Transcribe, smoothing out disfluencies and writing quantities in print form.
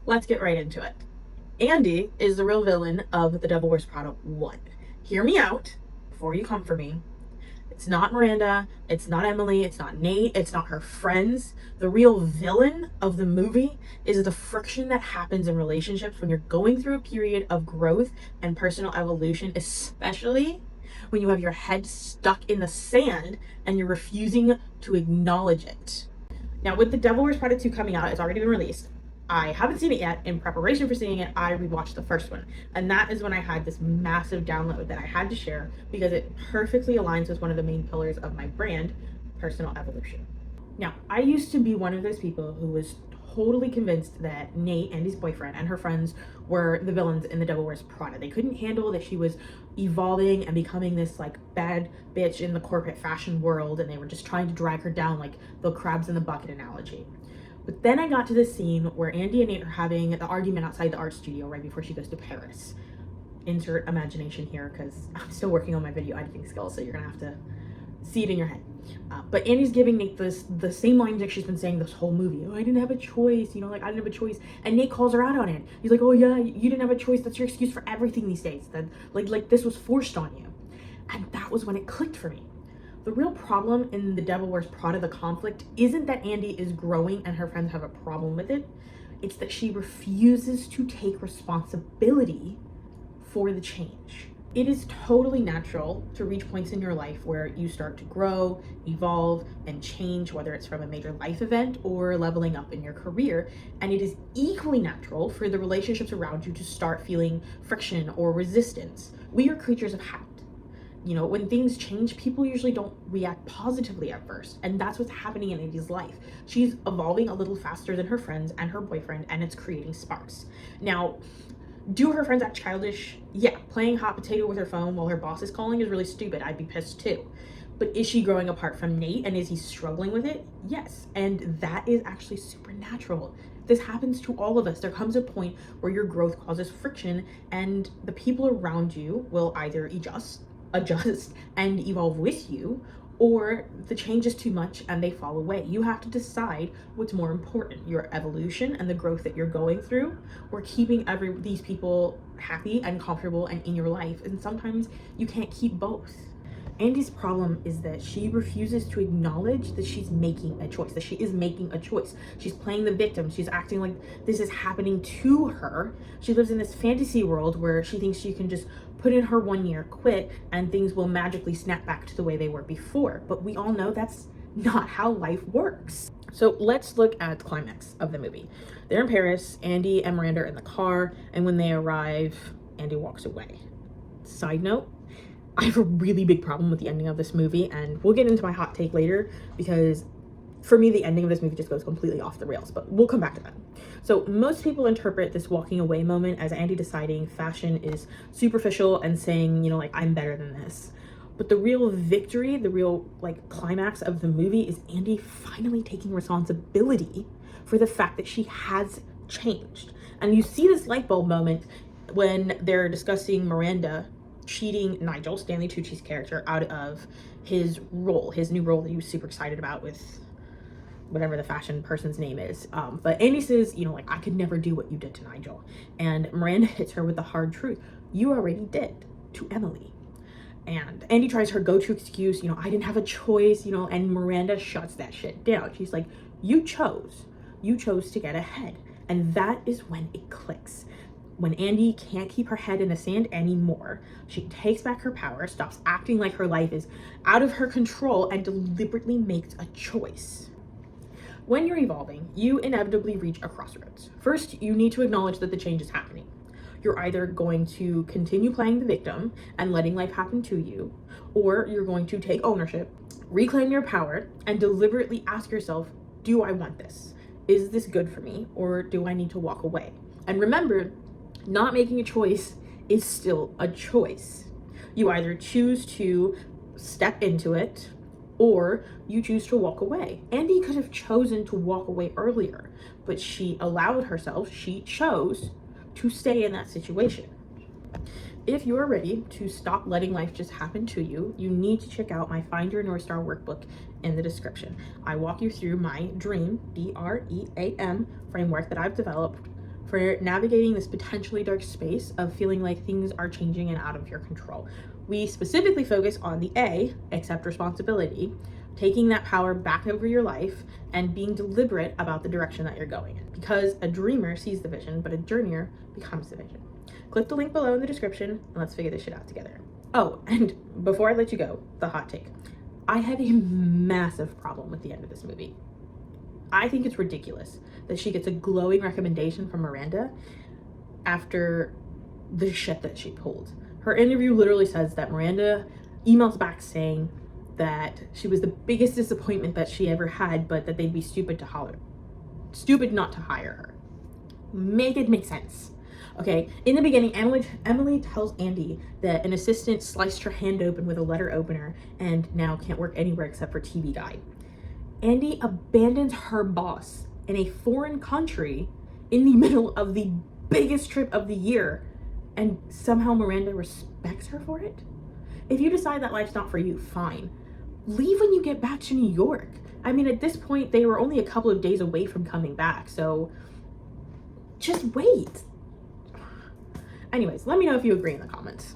Let's get right into it. Andy is the real villain of The Devil Wears Prada 1. Hear me out before you come for me. It's not Miranda, it's not Emily, it's not Nate, it's not her friends. The real villain of the movie is the friction that happens in relationships when you're going through a period of growth and personal evolution, especially when you have your head stuck in the sand and you're refusing to acknowledge it. Now, with The Devil Wears Prada 2 coming out, it's already been released. I haven't seen it yet. In preparation for seeing it, I rewatched the first one. And that is when I had this massive download that I had to share because it perfectly aligns with one of the main pillars of my brand, personal evolution. Now, I used to be one of those people who was totally convinced that Nate, Andy's boyfriend, and her friends were the villains in The Devil Wears Prada. They couldn't handle that she was evolving and becoming this like bad bitch in the corporate fashion world, and they were just trying to drag her down like the crabs in the bucket analogy. But then I got to this scene where Andy and Nate are having the argument outside the art studio right before she goes to Paris. Insert imagination here because I'm still working on my video editing skills, so you're gonna have to see it in your head. But Andy's giving Nate the same lines that she's been saying this whole movie. Oh, I didn't have a choice, like I didn't have a choice. And Nate calls her out on it. He's like, oh yeah, you didn't have a choice. That's your excuse for everything these days. That like this was forced on you. And that was when it clicked for me. The real problem in The Devil Wears Prada, the conflict, isn't that Andy is growing and her friends have a problem with it. It's that she refuses to take responsibility for the change. It is totally natural to reach points in your life where you start to grow, evolve, and change, whether it's from a major life event or leveling up in your career. And it is equally natural for the relationships around you to start feeling friction or resistance. We are creatures of habit. When things change, people usually don't react positively at first. And that's what's happening in Andy's life. She's evolving a little faster than her friends and her boyfriend, and it's creating sparks. Now, do her friends act childish? Yeah, playing hot potato with her phone while her boss is calling is really stupid. I'd be pissed too. But is she growing apart from Nate, and is he struggling with it? Yes, and that is actually supernatural. This happens to all of us. There comes a point where your growth causes friction, and the people around you will either adjust and evolve with you, or the change is too much and they fall away. You have to decide what's more important, your evolution and the growth that you're going through, or keeping these people happy and comfortable and in your life. And sometimes you can't keep both. Andy's problem is that she refuses to acknowledge that she's making a choice, that she is making a choice. She's playing the victim. She's acting like this is happening to her. She lives in this fantasy world where she thinks she can just put in her 1 year, quit, and things will magically snap back to the way they were before. But we all know that's not how life works. So let's look at the climax of the movie. They're in Paris. Andy and Miranda are in the car, and when they arrive, Andy walks away. Side note, I have a really big problem with the ending of this movie, and we'll get into my hot take later because for me, the ending of this movie just goes completely off the rails, but we'll come back to that. So most people interpret this walking away moment as Andy deciding fashion is superficial and saying, I'm better than this. But the real victory, the real climax of the movie is Andy finally taking responsibility for the fact that she has changed. And you see this light bulb moment when they're discussing Miranda cheating Nigel, Stanley Tucci's character, out of his new role that he was super excited about with whatever the fashion person's name is. But Andy says, I could never do what you did to Nigel. And Miranda hits her with the hard truth. You already did to Emily. And Andy tries her go-to excuse, I didn't have a choice, and Miranda shuts that shit down. She's like, you chose to get ahead. And that is when it clicks. When Andy can't keep her head in the sand anymore, she takes back her power, stops acting like her life is out of her control, and deliberately makes a choice. When you're evolving, you inevitably reach a crossroads. First, you need to acknowledge that the change is happening. You're either going to continue playing the victim and letting life happen to you, or you're going to take ownership, reclaim your power, and deliberately ask yourself, do I want this? Is this good for me, or do I need to walk away? And remember, not making a choice is still a choice. You either choose to step into it or you choose to walk away. Andy could have chosen to walk away earlier, but she chose to stay in that situation. If you're ready to stop letting life just happen to you, you need to check out my Find Your North Star workbook in the description. I walk you through my DREAM, DREAM framework that I've developed for navigating this potentially dark space of feeling like things are changing and out of your control. We specifically focus on the A, accept responsibility, taking that power back over your life and being deliberate about the direction that you're going in. Because a dreamer sees the vision, but a journeyer becomes the vision. Click the link below in the description and let's figure this shit out together. Oh, and before I let you go, the hot take. I have a massive problem with the end of this movie. I think it's ridiculous that she gets a glowing recommendation from Miranda after the shit that she pulled. Her interview literally says that Miranda emails back saying that she was the biggest disappointment that she ever had, but that they'd be stupid not to hire her. Make it make sense. Okay, in the beginning, Emily tells Andy that an assistant sliced her hand open with a letter opener and now can't work anywhere except for TV Guide. Andy abandons her boss in a foreign country in the middle of the biggest trip of the year, and somehow Miranda respects her for it? If you decide that life's not for you, fine. Leave when you get back to New York. I mean, at this point, they were only a couple of days away from coming back, so just wait. Anyways, let me know if you agree in the comments.